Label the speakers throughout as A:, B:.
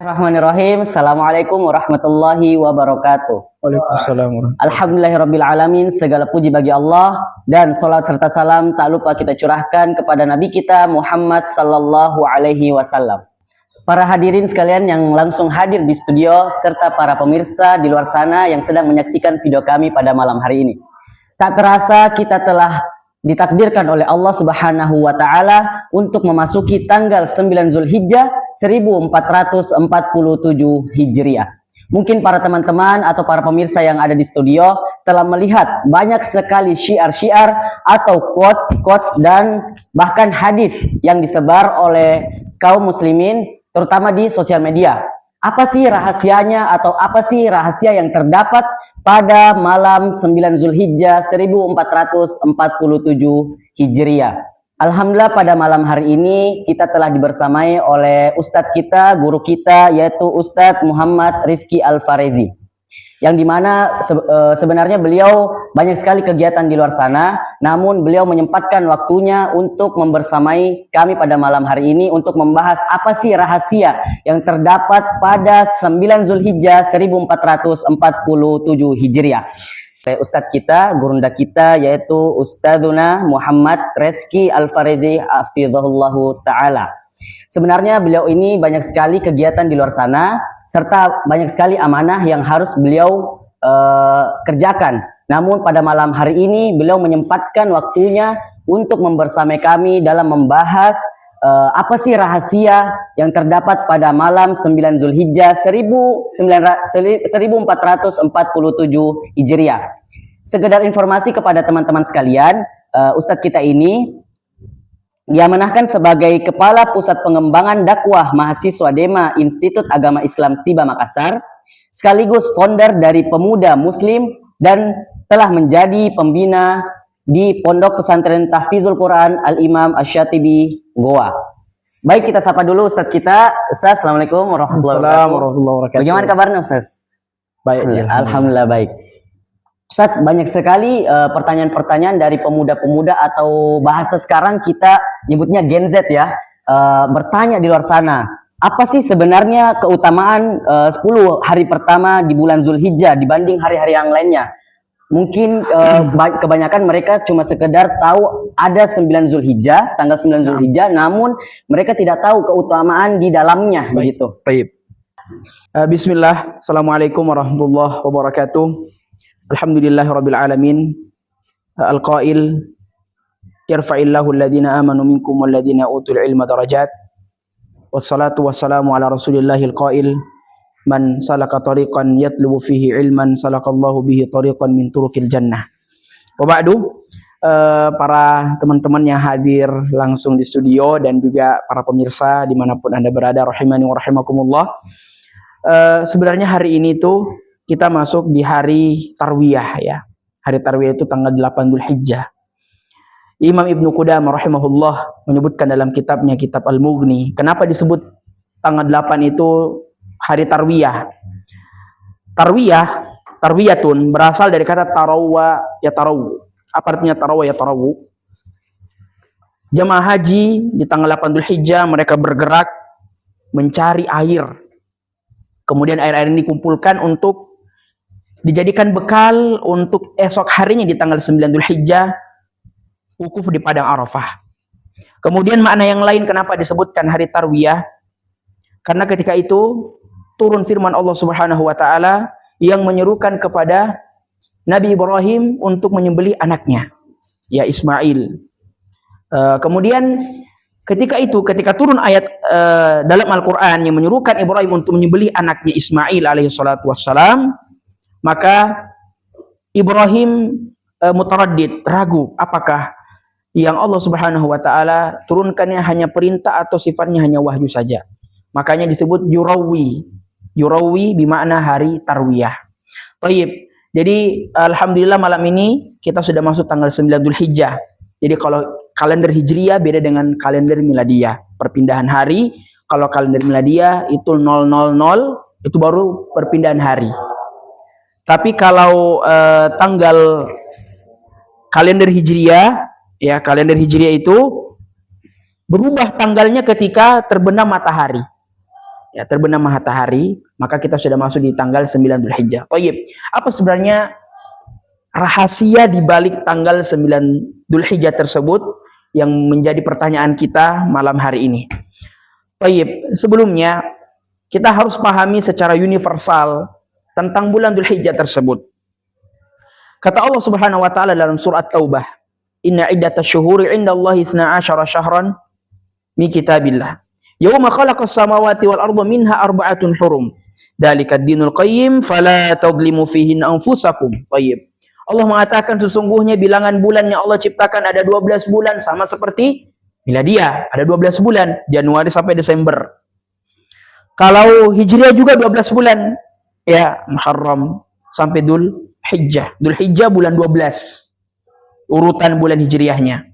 A: Bismillahirrahmanirrahim. Assalamualaikum warahmatullahi wabarakatuh.
B: Waalaikumsalam.
A: Alhamdulillahirabbil alamin. Segala puji bagi Allah dan salat serta salam tak lupa kita curahkan kepada nabi kita Muhammad sallallahu alaihi wasallam. Para hadirin sekalian yang langsung hadir di studio serta para pemirsa di luar sana yang sedang menyaksikan video kami pada malam hari ini. Tak terasa kita telah ditakdirkan oleh Allah Subhanahu wa taala untuk memasuki tanggal 9 Zulhijjah 1447 Hijriah. Mungkin para teman-teman atau para pemirsa yang ada di studio telah melihat banyak sekali syiar-syiar atau quotes dan bahkan hadis yang disebar oleh kaum muslimin terutama di sosial media. Apa sih rahasianya atau apa sih rahasia yang terdapat pada malam 9 Zulhijjah 1447 Hijriah? Alhamdulillah pada malam hari ini kita telah dibersamai oleh Ustadz kita, guru kita yaitu Ustadz Muhammad Rizky Al-Farezi. Yang dimana sebenarnya beliau banyak sekali kegiatan di luar sana, namun beliau menyempatkan waktunya untuk membersamai kami pada malam hari ini untuk membahas apa sih rahasia yang terdapat pada 9 Zulhijjah 1447 Hijriah. Saya Ustadz kita, gurunda kita yaitu Ustadzuna Muhammad Rizky Al-Farezi hafizahullahu ta'ala. Sebenarnya beliau ini banyak sekali kegiatan di luar sana, serta banyak sekali amanah yang harus beliau kerjakan. Namun pada malam hari ini beliau menyempatkan waktunya untuk membersamai kami dalam membahas apa sih rahasia yang terdapat pada malam 9 Zulhijjah 1447 Hijriah. Sekedar informasi kepada teman-teman sekalian, Ustadz kita ini diamanahkan sebagai Kepala Pusat Pengembangan Dakwah Mahasiswa Dema Institut Agama Islam Stiba Makassar, sekaligus founder dari Pemuda Muslim dan telah menjadi pembina di Pondok Pesantren Tahfizul Quran Al-Imam Asy-Syatibi Goa. Baik, kita sapa dulu Ustadz kita. Ustadz, Assalamualaikum warahmatullahi wabarakatuh. Bagaimana kabarnya Ustadz?
B: Baik,
A: Alhamdulillah baik. Ustadz, banyak sekali pertanyaan-pertanyaan dari pemuda-pemuda atau bahasa sekarang kita nyebutnya Gen Z ya, bertanya di luar sana, apa sih sebenarnya keutamaan 10 hari pertama di bulan Zulhijjah dibanding hari-hari yang lainnya? Mungkin kebanyakan mereka cuma sekedar tahu ada 9 Zulhijjah, tanggal 9 Zulhijjah, namun mereka tidak tahu keutamaan di dalamnya.
B: Baik,
A: begitu.
B: Baik. Bismillah, Assalamualaikum warahmatullahi wabarakatuh. Alhamdulillahirabbil alamin. Al-qail yarfa'illahu alladhina amanu minkum walladhina utul ilma darajat. Wassalatu wassalamu ala Rasulillahil qail man salaka tariqan yatlubu fihi ilman salakallahu bihi tariqan min turuqil jannah. Wa ba'du, para teman-teman yang hadir langsung di studio dan juga para pemirsa dimanapun Anda berada, rahimani wa rahimakumullah. Sebenarnya hari ini tuh kita masuk di hari Tarwiyah ya. Hari Tarwiyah itu tanggal 8 Dzulhijjah. Imam Ibnu Qudamah rahimahullah menyebutkan dalam kitabnya Kitab Al-Mughni, kenapa disebut tanggal 8 itu hari Tarwiyah. Tarwiyatun berasal dari kata tarawwa ya tarawu. Apa artinya tarawwa ya tarawu? Jamaah haji di tanggal 8 Dzulhijjah mereka bergerak mencari air. Kemudian air-air ini dikumpulkan untuk dijadikan bekal untuk esok harinya di tanggal 9 Dzulhijjah wukuf di padang Arafah. Kemudian makna yang lain kenapa disebutkan hari Tarwiyah? Karena ketika itu turun firman Allah Subhanahu wa taala yang menyerukan kepada Nabi Ibrahim untuk menyembelih anaknya, ya Ismail. Kemudian ketika turun ayat dalam Al-Qur'an yang menyuruhkan Ibrahim untuk menyembelih anaknya Ismail alaihi salatu wassalam, maka Ibrahim mutaraddid, ragu apakah yang Allah Subhanahu wa taala turunkannya hanya perintah atau sifatnya hanya wahyu saja. Makanya disebut yurawi. Yurawi bermakna hari Tarwiyah. Baik. Jadi alhamdulillah malam ini kita sudah masuk tanggal 9 Dzulhijjah. Jadi kalau kalender Hijriyah beda dengan kalender Miladiyah. Perpindahan hari, kalau kalender Miladiyah itu 000 itu baru perpindahan hari. Tapi kalau tanggal kalender Hijriyah, ya kalender Hijriyah itu berubah tanggalnya ketika terbenam matahari. ya, terbenam matahari, maka kita sudah masuk di tanggal 9 Dzulhijjah. Thayyib. Apa sebenarnya rahasia di balik tanggal 9 Dzulhijjah tersebut yang menjadi pertanyaan kita malam hari ini? Thayyib. Sebelumnya kita harus pahami secara universal tentang bulan Dzulhijjah tersebut. Kata Allah Subhanahu wa taala dalam surat Taubah, "Inna iddatasy syuhuri 'indallahi 12 syahran min kitabillah. Yauma khalaqas samawati wal arda minha arba'atun hurum. Dzalikad dinul qayyim fala tadhlimu fihinna anfusakum." Baik. Allah mengatakan sesungguhnya bilangan bulan yang Allah ciptakan ada 12 bulan sama seperti miladiah, ada 12 bulan, Januari sampai Desember. Kalau Hijriah juga 12 bulan. Ya, Muharram sampai Dzulhijjah. Dzulhijjah bulan 12. Urutan bulan Hijriahnya.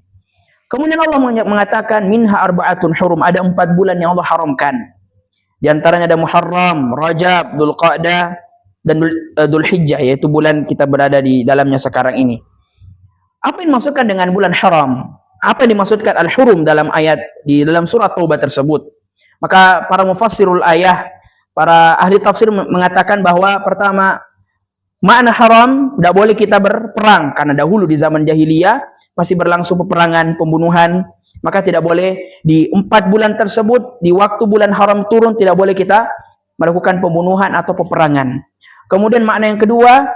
B: Kemudian Allah mengatakan minha arba'atun hurum, ada 4 bulan yang Allah haramkan. Di antaranya ada Muharram, Rajab, Dzulqa'dah dan Dzulhijjah, yaitu bulan kita berada di dalamnya sekarang ini. Apa yang dimaksudkan dengan bulan haram? Apa yang dimaksudkan al-hurum dalam ayat di dalam surat Taubah tersebut? Maka para mufassirul ayah, para ahli tafsir mengatakan bahwa pertama, makna haram, tidak boleh kita berperang, karena dahulu di zaman jahiliyah masih berlangsung peperangan, pembunuhan, maka tidak boleh di 4 bulan tersebut, di waktu bulan haram turun, tidak boleh kita melakukan pembunuhan atau peperangan. Kemudian makna yang kedua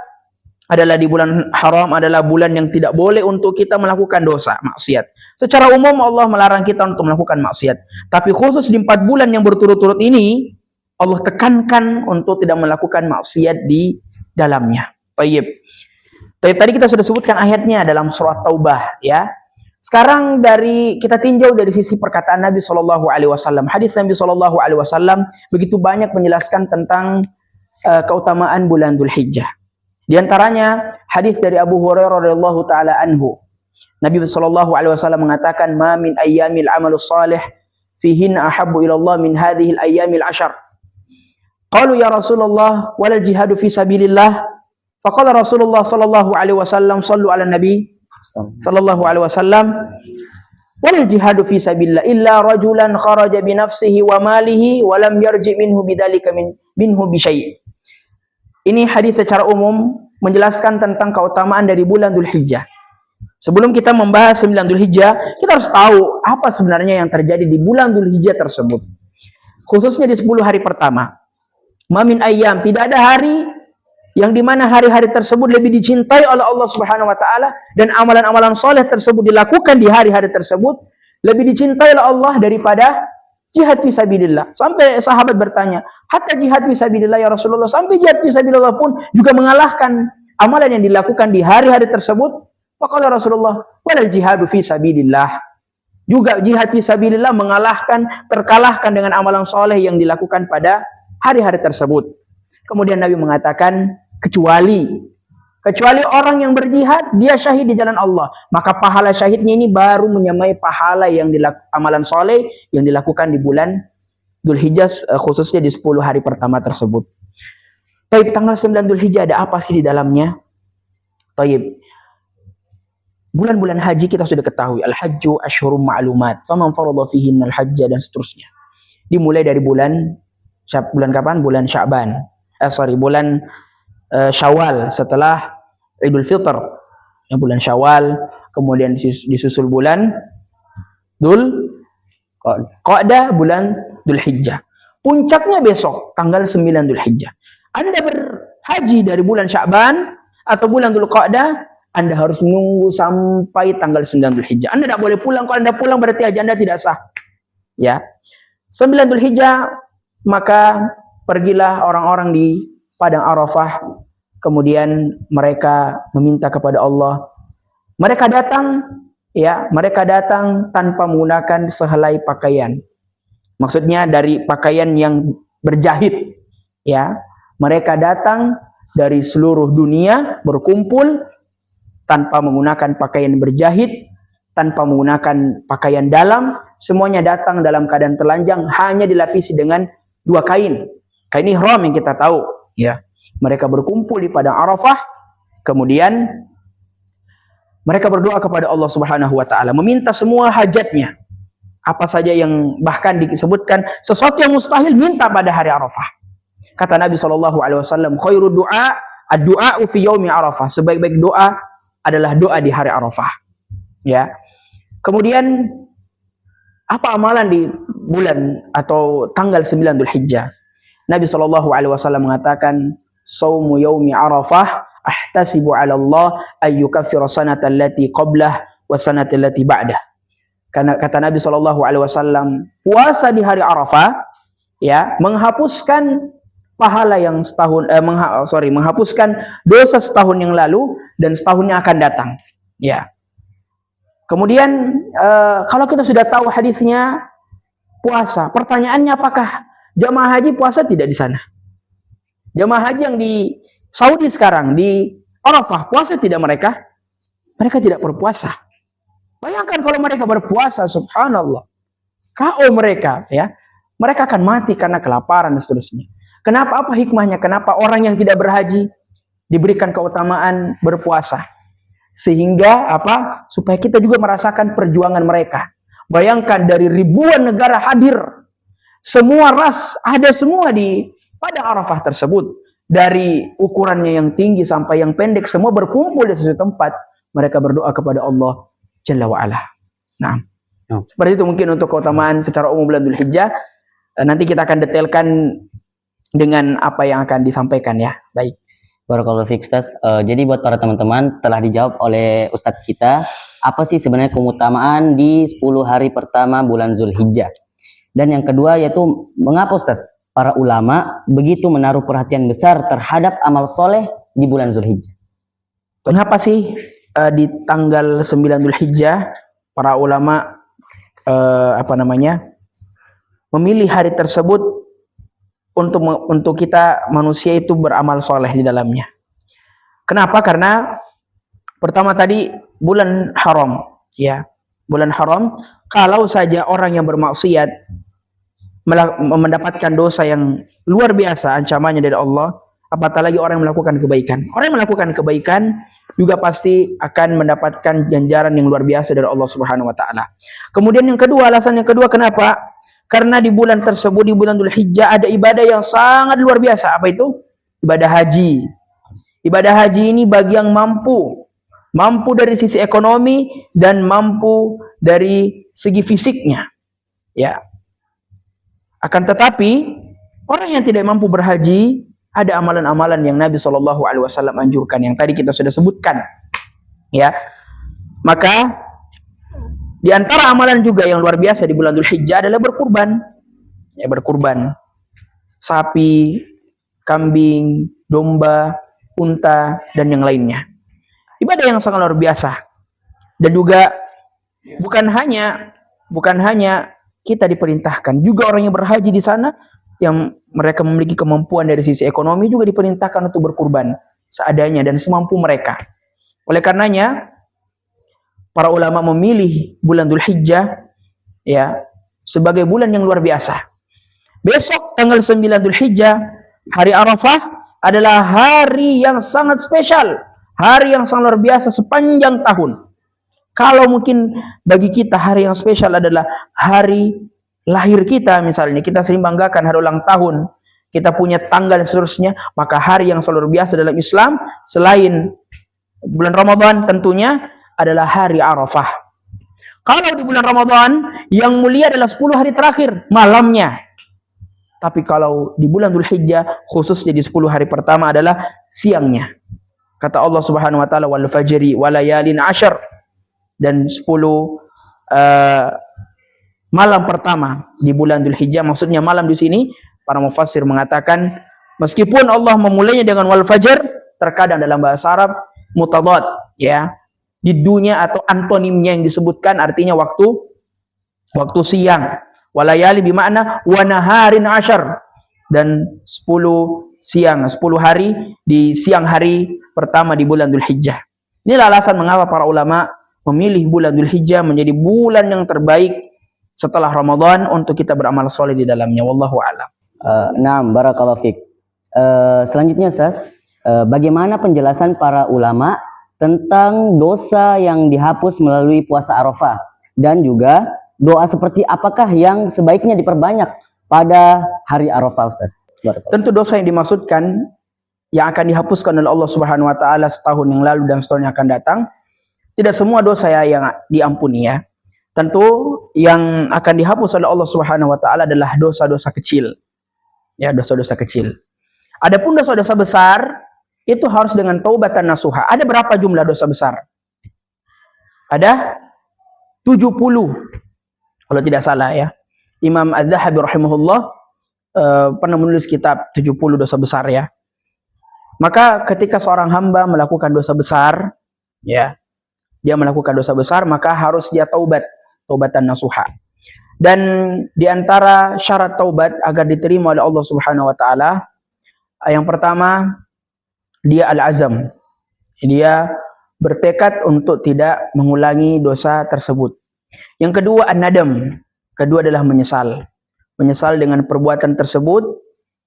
B: adalah di bulan haram adalah bulan yang tidak boleh untuk kita melakukan dosa, maksiat. Secara umum Allah melarang kita untuk melakukan maksiat, tapi khusus di 4 bulan yang berturut-turut ini Allah tekankan untuk tidak melakukan maksiat di dalamnya. Tayyib. Tadi kita sudah sebutkan ayatnya dalam surat Taubah, ya. Sekarang kita tinjau dari sisi perkataan Nabi Shallallahu Alaihi Wasallam. Hadis Nabi Shallallahu Alaihi Wasallam begitu banyak menjelaskan tentang keutamaan bulan Dzulhijjah. Di antaranya hadis dari Abu Hurairah radhiyallahu taala anhu. Nabi Shallallahu Alaihi Wasallam mengatakan, "Ma min ayyamil amalus salih fihin ahabbu ila Allah min hadhil ayyamil ashar." Qalu ya Rasulullah wal jihadu fi sabilillah. Faqala Rasulullah sallallahu alaihi wasallam sallu ala nabi sallallahu alaihi wasallam wal jihadu fi sabilillah illa rajulan kharaja bi nafsihi wa malihi wa lam yarji minhu bidzalika minhu bi syai'. Ini hadis secara umum menjelaskan tentang keutamaan dari bulan Dzulhijjah. Sebelum kita membahas 9 Dzulhijjah, kita harus tahu apa sebenarnya yang terjadi di bulan Dzulhijjah tersebut. Khususnya di 10 hari pertama. Mamin ayyam, tidak ada hari yang dimana hari-hari tersebut lebih dicintai oleh Allah Subhanahu wa taala dan amalan-amalan soleh tersebut dilakukan di hari-hari tersebut lebih dicintai oleh Allah daripada jihad fisabilillah. Sampai sahabat bertanya, hatta jihad fisabilillah ya Rasulullah, sampai jihad fisabilillah pun juga mengalahkan amalan yang dilakukan di hari-hari tersebut. Faqala Rasulullah walal jihadu fisabilillah, juga jihad fisabilillah terkalahkan dengan amalan soleh yang dilakukan pada hari-hari tersebut. Kemudian Nabi mengatakan kecuali orang yang berjihad, dia syahid di jalan Allah, maka pahala syahidnya ini baru menyamai pahala yang amalan soleh yang dilakukan di bulan Dzulhijjah, khususnya di 10 hari pertama tersebut. Taib, tanggal 9 Dzulhijjah ada apa sih di dalamnya? Taib, bulan-bulan haji kita sudah ketahui, al-hajju asyhurum ma'lumat, faman faradha fihinnal hajja, dan seterusnya. Dimulai dari bulan kapan? Bulan Sya'ban. Bulan Syawal setelah Idul Fitr. Ya, bulan Syawal, kemudian disusul bulan Dzulqa'dah, bulan Dzulhijjah. Puncaknya besok tanggal 9 Dzulhijjah. Anda berhaji dari bulan Sya'ban atau bulan Dzulqa'dah, Anda harus menunggu sampai tanggal 9 Dzulhijjah. Anda tidak boleh pulang. Kalau Anda pulang berarti haji Anda tidak sah. Ya. 9 Dzulhijjah, maka pergilah orang-orang di padang Arafah, kemudian mereka meminta kepada Allah. Mereka datang tanpa menggunakan sehelai pakaian. Maksudnya dari pakaian yang berjahit, ya. Mereka datang dari seluruh dunia berkumpul tanpa menggunakan pakaian berjahit, tanpa menggunakan pakaian dalam, semuanya datang dalam keadaan telanjang, hanya dilapisi dengan 2 kain ihram yang kita tahu, ya. Mereka berkumpul di padang Arafah, kemudian mereka berdoa kepada Allah Subhanahu wa taala, meminta semua hajatnya. Apa saja yang bahkan disebutkan sesuatu yang mustahil minta pada hari Arafah. Kata Nabi SAW, khairu du'a ad-du'a fi yaumi Arafah. Sebaik-baik doa adalah doa di hari Arafah. Ya. Kemudian apa amalan di bulan atau tanggal 9 Dzulhijjah? Nabi SAW mengatakan, "Shaumu yaumi Arafah ahtasibu 'ala Allah ay yukaffira sanata allati qablah wa sanata allati ba'dah." Karena kata Nabi SAW, puasa di hari Arafah ya menghapuskan pahala yang menghapuskan dosa setahun yang lalu dan setahun yang akan datang. Ya. Kemudian kalau kita sudah tahu hadisnya puasa, pertanyaannya apakah jamaah haji puasa tidak di sana? Jamaah haji yang di Saudi sekarang di Arafah puasa tidak mereka? Mereka tidak berpuasa. Bayangkan kalau mereka berpuasa, subhanallah. KO mereka, ya. Mereka akan mati karena kelaparan dan seterusnya. Kenapa? Apa hikmahnya? Kenapa orang yang tidak berhaji diberikan keutamaan berpuasa? Sehingga apa? Supaya kita juga merasakan perjuangan mereka. Bayangkan dari ribuan negara hadir. Semua ras ada semua di padang Arafah tersebut. Dari ukurannya yang tinggi sampai yang pendek, semua berkumpul di satu tempat. Mereka berdoa kepada Allah Jalla wa'ala. Nah, seperti itu mungkin untuk keutamaan secara umum bulan Dzulhijjah. Nanti kita akan detailkan dengan apa yang akan disampaikan ya. Baik.
A: Barakallahu fiik, Ustaz. Jadi buat para teman-teman telah dijawab oleh Ustadz kita, apa sih sebenarnya keutamaan di 10 hari pertama bulan Dzulhijjah. Dan yang kedua yaitu mengapa Ustaz para ulama begitu menaruh perhatian besar terhadap amal soleh di bulan Dzulhijjah.
B: Kenapa sih di tanggal 9 Dzulhijjah para ulama memilih hari tersebut untuk kita manusia itu beramal soleh di dalamnya. Kenapa? Karena pertama tadi bulan haram, ya. Bulan haram, kalau saja orang yang bermaksiat mendapatkan dosa yang luar biasa ancamannya dari Allah, apatah lagi orang yang melakukan kebaikan. Orang yang melakukan kebaikan juga pasti akan mendapatkan ganjaran yang luar biasa dari Allah Subhanahu wa taala. Kemudian yang kedua, alasan yang kedua kenapa? Karena di bulan tersebut, di bulan Dzulhijjah ada ibadah yang sangat luar biasa. Apa itu? Ibadah haji. Ibadah haji ini bagi yang mampu dari sisi ekonomi dan mampu dari segi fisiknya. Ya. Akan tetapi orang yang tidak mampu berhaji, ada amalan-amalan yang Nabi SAW anjurkan yang tadi kita sudah sebutkan. Ya. Maka di antara amalan juga yang luar biasa di bulan Dzulhijjah adalah berkurban. Ya, berkurban. Sapi, kambing, domba, unta dan yang lainnya. Ibadah yang sangat luar biasa. Dan juga bukan hanya kita diperintahkan, juga orang yang berhaji di sana yang mereka memiliki kemampuan dari sisi ekonomi juga diperintahkan untuk berkurban seadanya dan semampu mereka. Oleh karenanya para ulama memilih bulan Dzulhijjah ya sebagai bulan yang luar biasa. Besok tanggal 9 Dzulhijjah, hari Arafah adalah hari yang sangat spesial, hari yang sangat luar biasa sepanjang tahun. Kalau mungkin bagi kita hari yang spesial adalah hari lahir kita, misalnya kita sering banggakan hari ulang tahun, kita punya tanggal dan seterusnya, maka hari yang luar biasa dalam Islam selain bulan Ramadan tentunya adalah hari Arafah. Kalau di bulan Ramadan yang mulia adalah 10 hari terakhir malamnya. Tapi kalau di bulan Dzulhijjah khususnya di 10 hari pertama adalah siangnya. Kata Allah Subhanahu wa taala wal fajri walayalin ashar, dan 10 malam pertama di bulan Dzulhijjah, maksudnya malam di sini para mufassir mengatakan meskipun Allah memulainya dengan wal fajr, terkadang dalam bahasa Arab mutadad ya, di dunia atau antonimnya yang disebutkan artinya waktu siang. Walayali bermakna wa naharin ashar, dan 10 siang, 10 hari di siang hari pertama di bulan Dzulhijjah. Inilah alasan mengapa para ulama memilih bulan Dzulhijjah menjadi bulan yang terbaik setelah Ramadan untuk kita beramal soleh di dalamnya. Wallahu a'lam.
A: Naam, barakallahu fiik. Selanjutnya Ustaz, bagaimana penjelasan para ulama tentang dosa yang dihapus melalui puasa Arafah dan juga doa seperti apakah yang sebaiknya diperbanyak pada hari Arafah, Ustaz?
B: Tentu dosa yang dimaksudkan yang akan dihapuskan oleh Allah Subhanahu wa taala setahun yang lalu dan setahun yang akan datang, tidak semua dosa yang diampuni ya. Tentu yang akan dihapus oleh Allah Subhanahu wa taala adalah dosa-dosa kecil. Ya, dosa-dosa kecil. Adapun dosa-dosa besar itu harus dengan taubatan nasuha. Ada berapa jumlah dosa besar? Ada 70. Kalau tidak salah ya. Imam Az-Zahabi rahimahullah pernah menulis kitab 70 dosa besar ya. Maka ketika seorang hamba melakukan dosa besar, ya, dia melakukan dosa besar, maka harus dia taubat, taubatan nasuha. Dan diantara syarat taubat agar diterima oleh Allah Subhanahu wa taala, yang pertama dia al-azam. Dia bertekad untuk tidak mengulangi dosa tersebut. Yang kedua an-nadam. Kedua adalah menyesal. Menyesal dengan perbuatan tersebut,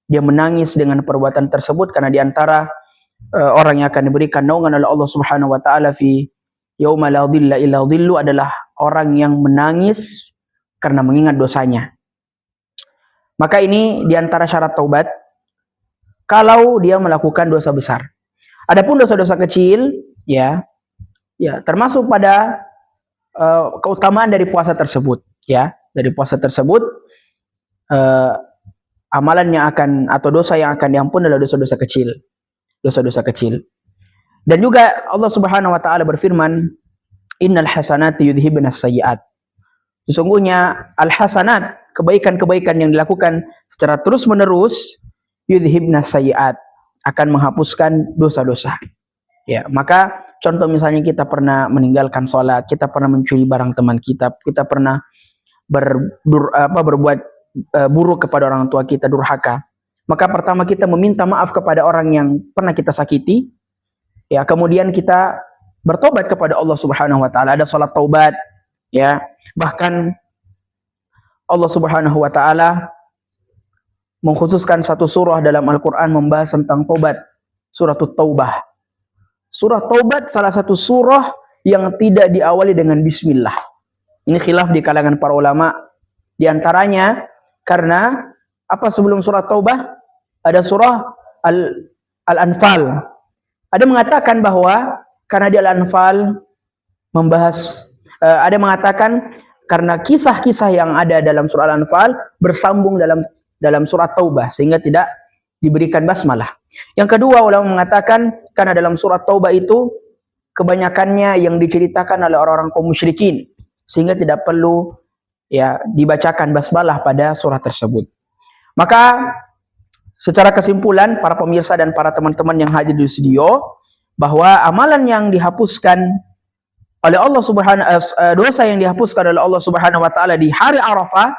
B: dia menangis dengan perbuatan tersebut karena diantara orang yang akan diberikan naungan oleh Allah Subhanahu wa taala fi yauma la dhilla illa dhillu adalah orang yang menangis karena mengingat dosanya. Maka ini diantara syarat taubat kalau dia melakukan dosa besar. Adapun dosa-dosa kecil ya termasuk pada keutamaan dari puasa tersebut ya. Dari puasa tersebut amalan yang akan atau dosa yang akan diampun adalah dosa-dosa kecil. Dosa-dosa kecil. Dan juga Allah Subhanahu wa taala berfirman, "Innal hasanati yudhibnas sayyi'at." Sesungguhnya al-hasanat, kebaikan-kebaikan yang dilakukan secara terus-menerus, yudhibnas sayyi'at, akan menghapuskan dosa-dosa. Ya, maka contoh misalnya kita pernah meninggalkan sholat, kita pernah mencuri barang teman kita pernah berbuat buruk kepada orang tua kita, durhaka. Maka pertama kita meminta maaf kepada orang yang pernah kita sakiti. Ya, kemudian kita bertobat kepada Allah Subhanahu wa taala, ada salat taubat, ya. Bahkan Allah Subhanahu wa taala mengkhususkan satu surah dalam Al-Qur'an membahas tentang taubat, surah Taubah. Surah Taubat salah satu surah yang tidak diawali dengan bismillah. Ini khilaf di kalangan para ulama. Di antaranya karena apa sebelum surah Taubah? Ada surah Al-Anfal. Ada mengatakan bahwa karena di Al-Anfal membahas, ada mengatakan karena kisah-kisah yang ada dalam surah Al-Anfal bersambung dalam surah Taubah sehingga tidak diberikan basmalah. Yang kedua, ulama mengatakan karena dalam surah Taubah itu kebanyakannya yang diceritakan oleh orang-orang kaum musyrikin sehingga tidak perlu ya dibacakan basmalah pada surah tersebut. Maka secara kesimpulan para pemirsa dan para teman-teman yang hadir di studio bahwa amalan yang dihapuskan oleh Allah dosa yang dihapuskan oleh Allah Subhanahu wa taala di hari Arafah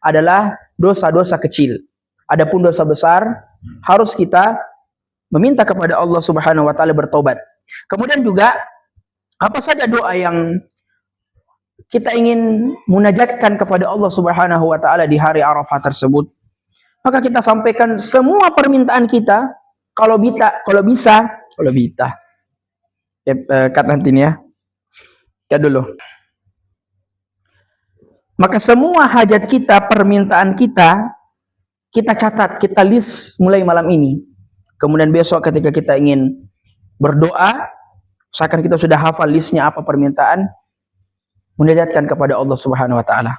B: adalah dosa-dosa kecil. Adapun dosa besar harus kita meminta kepada Allah Subhanahu wa taala bertobat. Kemudian juga apa saja doa yang kita ingin munajatkan kepada Allah Subhanahu wa taala di hari Arafah tersebut, maka kita sampaikan semua permintaan kita kalau bisa. Cut nanti nih ya. Cut dulu. Maka semua hajat kita, permintaan kita catat, kita list mulai malam ini. Kemudian besok ketika kita ingin berdoa, usahakan kita sudah hafal listnya apa permintaan, munajatkan kepada Allah Subhanahu wa taala.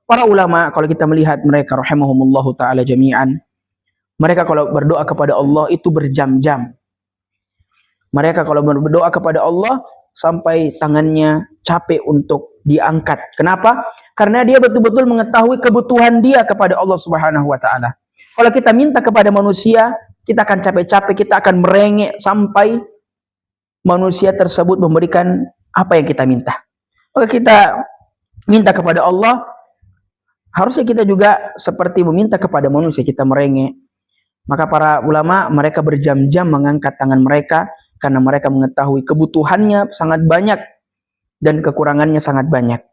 B: Para ulama kalau kita melihat mereka rahimahumullahu taala jami'an, mereka kalau berdoa kepada Allah itu berjam-jam. Mereka kalau berdoa kepada Allah sampai tangannya capek untuk diangkat. Kenapa? Karena dia betul-betul mengetahui kebutuhan dia kepada Allah Subhanahu wa taala. Kalau kita minta kepada manusia, kita akan capek-capek, kita akan merengek sampai manusia tersebut memberikan apa yang kita minta. Maka kita minta kepada Allah, harusnya kita juga seperti meminta kepada manusia, kita merengek. Maka para ulama mereka berjam-jam mengangkat tangan mereka karena mereka mengetahui kebutuhannya sangat banyak dan kekurangannya sangat banyak.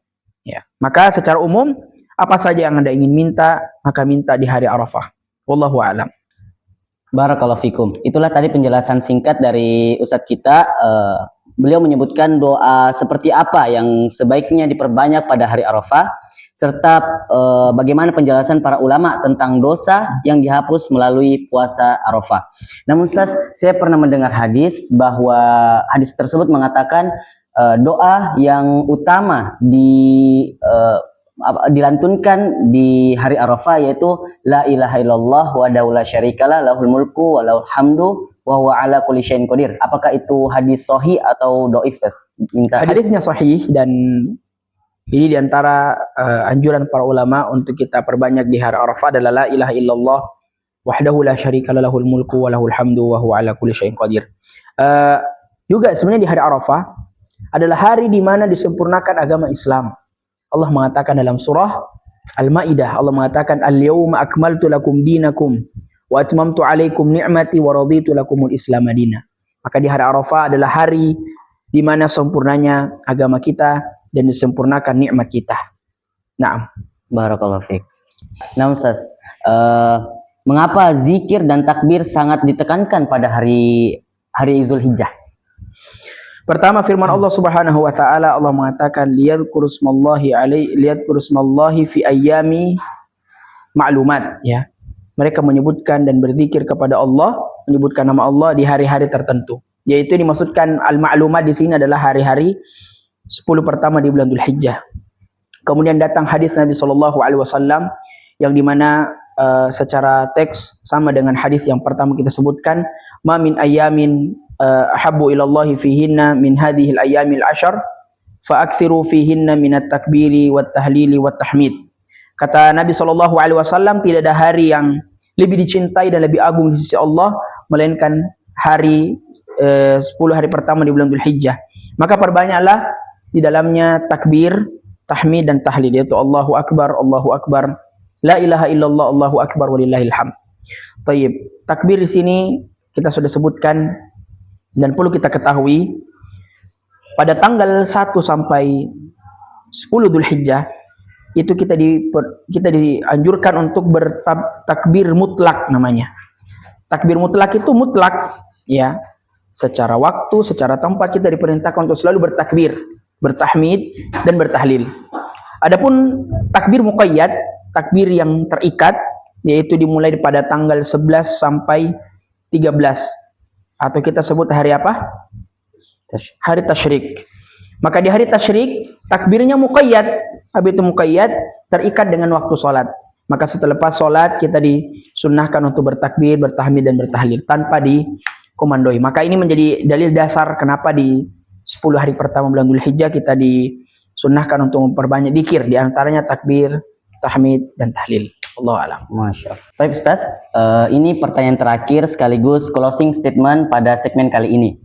B: Ya. Maka secara umum apa saja yang Anda ingin minta, maka minta di hari Arafah. Wallahu a'lam.
A: Barakallahu fikum. Itulah tadi penjelasan singkat dari Ustadz kita. Beliau menyebutkan doa seperti apa yang sebaiknya diperbanyak pada hari Arafah. serta bagaimana penjelasan para ulama tentang dosa yang dihapus melalui puasa Arafah. Namun Ustaz, saya pernah mendengar hadis bahwa hadis tersebut mengatakan doa yang utama dilantunkan di hari Arafah yaitu la ilaha illallah wa la syarikalah lahul mulku wa lahul hamdu wa huwa ala kulli syai'in qadir. Apakah itu hadis sahih atau dhaif, Ustaz?
B: Hadisnya sahih, dan ini diantara anjuran para ulama untuk kita perbanyak di hari Arafah adalah la ilaha illallah wahdahu la syarikalah lahul mulku wa lahul hamdu wa huwa ala kulli syai'in qadir. Juga sebenarnya di hari Arafah adalah hari di mana disempurnakan agama Islam. Allah mengatakan dalam surah Al-Maidah, Allah mengatakan al-yawma akmaltu lakum dinakum wa atmamtu alaikum ni'mati wa raditu lakumul Islam madina. Maka di hari Arafah adalah hari di mana sempurnanya agama kita dan disempurnakan nikmat kita. Naam.
A: Barakallahu fiik. Nah, Ustaz, mengapa zikir dan takbir sangat ditekankan pada hari Zulhijjah?
B: Pertama, firman Allah Subhanahu wa taala, Allah mengatakan liyadhkurusmallahi fi ayyami ma'lumat, ya. Mereka menyebutkan dan berzikir kepada Allah, menyebutkan nama Allah di hari-hari tertentu. Yaitu dimaksudkan al-ma'lumat di sini adalah hari-hari 10 pertama di bulan Dzulhijjah. Kemudian datang hadis Nabi sallallahu alaihi wasallam yang dimana secara teks sama dengan hadis yang pertama kita sebutkan, ma min ayamin ahabbu ilallahi fihinna min hadhil ayyamil ashar fa akthiru fihinna minat takbiri wat tahlili wat tahmid. Kata Nabi sallallahu alaihi wasallam, tidak ada hari yang lebih dicintai dan lebih agung di sisi Allah melainkan hari 10 hari pertama di bulan Dzulhijjah. Maka perbanyaklah di dalamnya takbir, tahmid dan tahlil, yaitu Allahu Akbar, la ilaha illallah, Allahu Akbar walillahil hamd. Tayyib. Takbir di sini kita sudah sebutkan dan perlu kita ketahui pada tanggal 1 sampai 10 Dzulhijjah itu kita dianjurkan untuk bertakbir mutlak namanya. Takbir mutlak itu mutlak, ya. Secara waktu, secara tempat kita diperintahkan untuk selalu bertakbir, bertahmid dan bertahlil. Adapun takbir muqayyad, takbir yang terikat, yaitu dimulai pada tanggal 11 sampai 13. Atau kita sebut hari apa? Hari tasyrik. Maka di hari tasyrik takbirnya muqayyad. Habis itu muqayyad terikat dengan waktu sholat. Maka setelah lepas sholat kita disunnahkan untuk bertakbir, bertahmid dan bertahlil tanpa dikomandoi. Maka ini menjadi dalil dasar kenapa di 10 hari pertama bulan Dzulhijjah kita disunnahkan untuk memperbanyak dzikir, di antaranya takbir, tahmid dan tahlil. Allahu a'lam.
A: Masya Allah. Baik Ustaz, ini pertanyaan terakhir sekaligus closing statement pada segmen kali ini,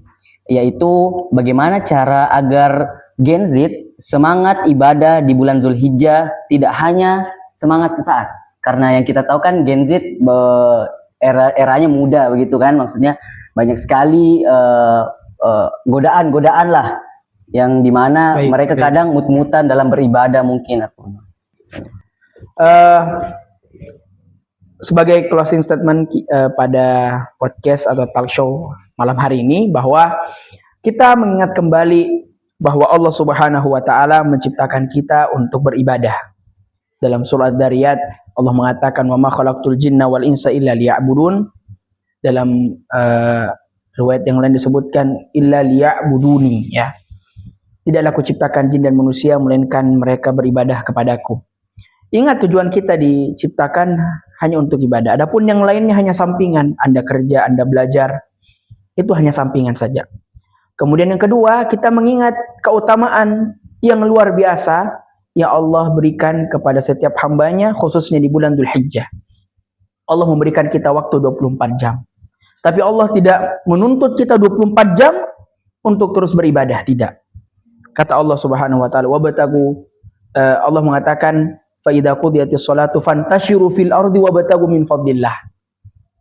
A: yaitu bagaimana cara agar Gen Z semangat ibadah di bulan Zulhijjah tidak hanya semangat sesaat, karena yang kita tahu kan Gen Z eranya muda begitu kan, maksudnya banyak sekali godaan-godaan lah yang dimana mereka kadang mut-mutan dalam beribadah mungkin.
B: Sebagai closing statement pada podcast atau talk show malam hari ini, bahwa kita mengingat kembali bahwa Allah Subhanahu wa taala menciptakan kita untuk beribadah. Dalam surah Ad-Dariyat Allah mengatakan wa ma khalaqtul jinna wal insa illa liya'budun. Dalam riwayat yang lain disebutkan illa liya'buduni, ya. Tidaklah aku ciptakan jin dan manusia melainkan mereka beribadah kepadaku. Ingat, tujuan kita diciptakan hanya untuk ibadah. Adapun yang lainnya hanya sampingan. Anda kerja, Anda belajar, itu hanya sampingan saja. Kemudian yang kedua, kita mengingat keutamaan yang luar biasa yang Allah berikan kepada setiap hambanya, khususnya di bulan Dzulhijjah. Allah memberikan kita waktu 24 jam. Tapi Allah tidak menuntut kita 24 jam untuk terus beribadah, tidak. Kata Allah Subhanahu wa taala, wabtagu, Allah mengatakan fa idza qudiyatis shalatu fantashiru fil ardi wabtagu min fadlillah.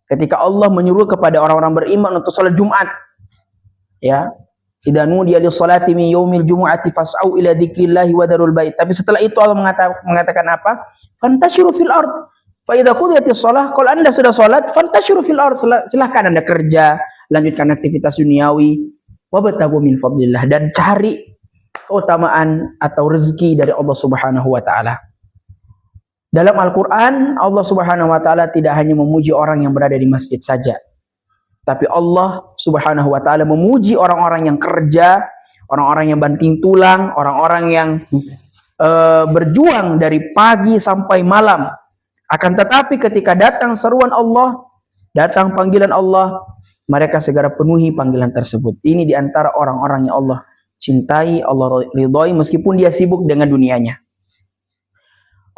B: Ketika Allah menyuruh kepada orang-orang beriman untuk salat Jumat, ya, idza nudiya lis salati min yaumil jumu'ati fas'au ila dzikrillahi wa darul bait. Tapi setelah itu Allah mengatakan apa? Fantashiru fil ard. Fa idza qudiyatis shalah, kalau Anda sudah salat, fantashiru fil ard, silakan Anda kerja, lanjutkan aktivitas duniawi, wabtagu min fadlillah, dan cari keutamaan atau rezeki dari Allah Subhanahu wa taala. Dalam Al-Quran, Allah Subhanahu wa Ta'ala tidak hanya memuji orang yang berada di masjid saja, tapi Allah Subhanahu wa Ta'ala memuji orang-orang yang kerja, orang-orang yang banting tulang, orang-orang yang berjuang dari pagi sampai malam. Akan tetapi ketika datang seruan Allah, datang panggilan Allah, mereka segera penuhi panggilan tersebut. Ini diantara orang-orang yang Allah cintai, Allah ridhoi, meskipun dia sibuk dengan dunianya.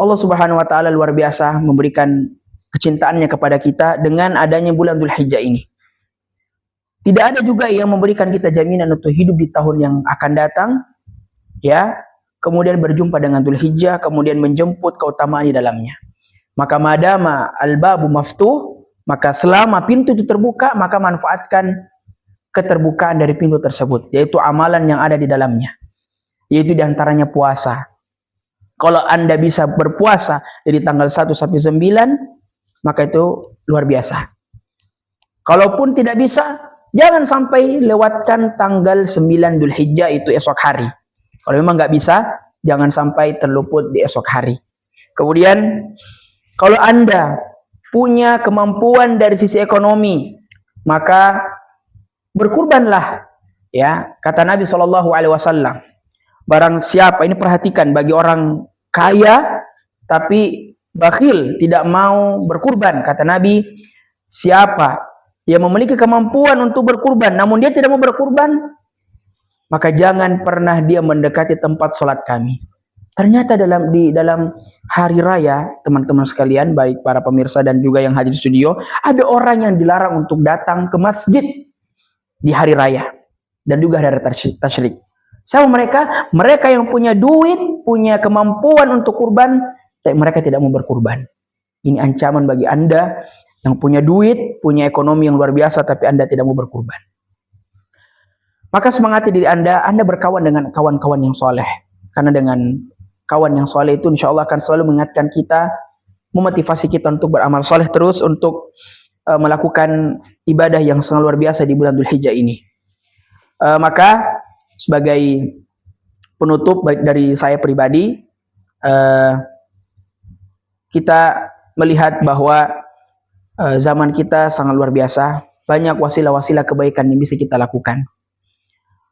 B: Allah Subhanahu wa Ta'ala luar biasa memberikan kecintaannya kepada kita dengan adanya bulan Dzulhijjah ini. Tidak ada juga yang memberikan kita jaminan untuk hidup di tahun yang akan datang, ya. Kemudian berjumpa dengan Dzulhijjah, kemudian menjemput keutamaan di dalamnya. Maka madama al-babu maftuh, maka selama pintu itu terbuka, maka manfaatkan keterbukaan dari pintu tersebut, yaitu amalan yang ada di dalamnya, yaitu diantaranya puasa. Kalau Anda bisa berpuasa dari tanggal 1 sampai 9, maka itu luar biasa. Kalaupun tidak bisa, jangan sampai lewatkan tanggal 9 Dzulhijjah, itu esok hari. Kalau memang nggak bisa, jangan sampai terluput di esok hari. Kemudian, kalau Anda punya kemampuan dari sisi ekonomi, maka berkurbanlah. Ya, kata Nabi SAW, barang siapa, ini perhatikan, bagi orang kaya tapi bakhil, tidak mau berkurban, kata Nabi, siapa yang memiliki kemampuan untuk berkurban namun dia tidak mau berkurban, maka jangan pernah dia mendekati tempat sholat kami. Ternyata dalam hari raya, teman-teman sekalian, baik para pemirsa dan juga yang hadir di studio, ada orang yang dilarang untuk datang ke masjid di hari raya dan juga hari tasyrik. Siapa mereka? Mereka yang punya duit, punya kemampuan untuk kurban, tapi mereka tidak mau berkurban. Ini ancaman bagi Anda yang punya duit, punya ekonomi yang luar biasa, tapi Anda tidak mau berkurban. Maka semangati diri Anda berkawan dengan kawan-kawan yang soleh. Karena dengan kawan yang soleh itu insya Allah akan selalu mengingatkan kita, memotivasi kita untuk beramal soleh terus, untuk melakukan ibadah yang sangat luar biasa di bulan Dzulhijjah ini. Maka sebagai penutup baik dari saya pribadi, kita melihat bahwa zaman kita sangat luar biasa, banyak wasilah-wasilah kebaikan yang bisa kita lakukan.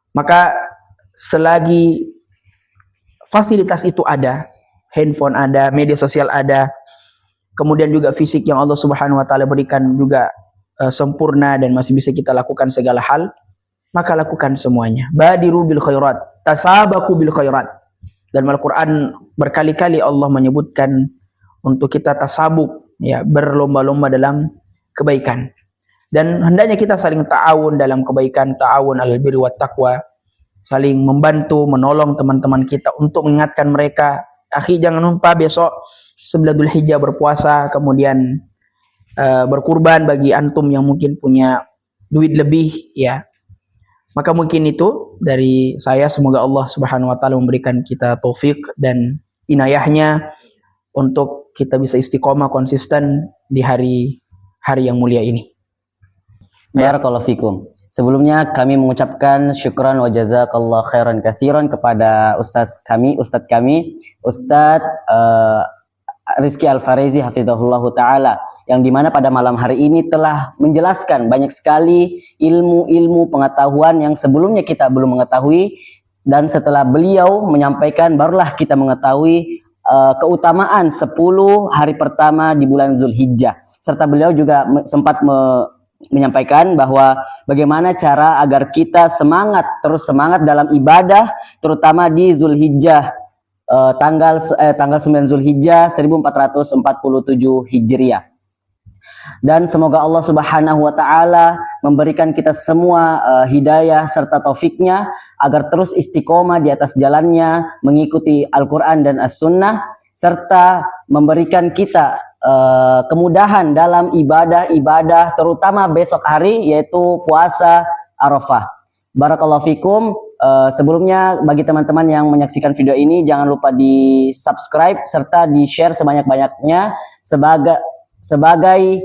B: Maka selagi fasilitas itu ada, handphone ada, media sosial ada, kemudian juga fisik yang Allah Subhanahu wa Ta'ala berikan juga sempurna dan masih bisa kita lakukan segala hal, maka lakukan semuanya. Badiru bil khairat, tasabaku bil khairat. Dan Al-Quran berkali-kali Allah menyebutkan untuk kita tasabuk, ya, berlomba-lomba dalam kebaikan. Dan hendaknya kita saling ta'awun dalam kebaikan, ta'awun alal birri wat taqwa, saling membantu, menolong teman-teman kita untuk mengingatkan mereka, akhi jangan lupa besok 9 Dzulhijjah berpuasa, kemudian berkurban bagi antum yang mungkin punya duit lebih, ya. Maka mungkin itu dari saya, semoga Allah Subhanahu wa Ta'ala memberikan kita taufik dan inayahnya untuk kita bisa istiqomah konsisten di hari yang mulia ini.
A: Barakallahu fikum. Sebelumnya kami mengucapkan syukran wa jazakallahu khairan katsiran kepada Ustadz kami, Ustadz Rizky Al-Farezi hafizahullah ta'ala, yang dimana pada malam hari ini telah menjelaskan banyak sekali ilmu-ilmu pengetahuan yang sebelumnya kita belum mengetahui, dan setelah beliau menyampaikan barulah kita mengetahui keutamaan 10 hari pertama di bulan Dzulhijjah. Serta beliau juga sempat menyampaikan bahwa bagaimana cara agar kita terus semangat dalam ibadah, terutama di Dzulhijjah, tanggal 9 Dzulhijjah 1447 Hijriah. Dan semoga Allah Subhanahu wa Ta'ala memberikan kita semua hidayah serta taufiknya agar terus istiqomah di atas jalannya mengikuti Al-Quran dan As-Sunnah, serta memberikan kita kemudahan dalam ibadah-ibadah, terutama besok hari yaitu puasa Arafah. Barakallahu fikum. Sebelumnya bagi teman-teman yang menyaksikan video ini, jangan lupa di subscribe serta di share sebanyak-banyaknya sebagai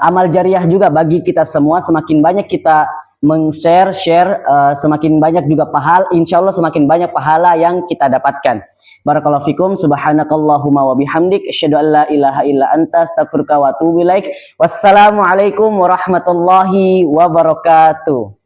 A: amal jariah juga bagi kita semua. Semakin banyak kita meng-share, semakin banyak juga pahala, insya Allah semakin banyak pahala yang kita dapatkan. Barakallahu fikum, subhanakallahumma wa bihamdik, asyhadu an la ilaha illa anta, astaghfiruka wa atubu ilaik. Wassalamualaikum warahmatullahi wabarakatuh.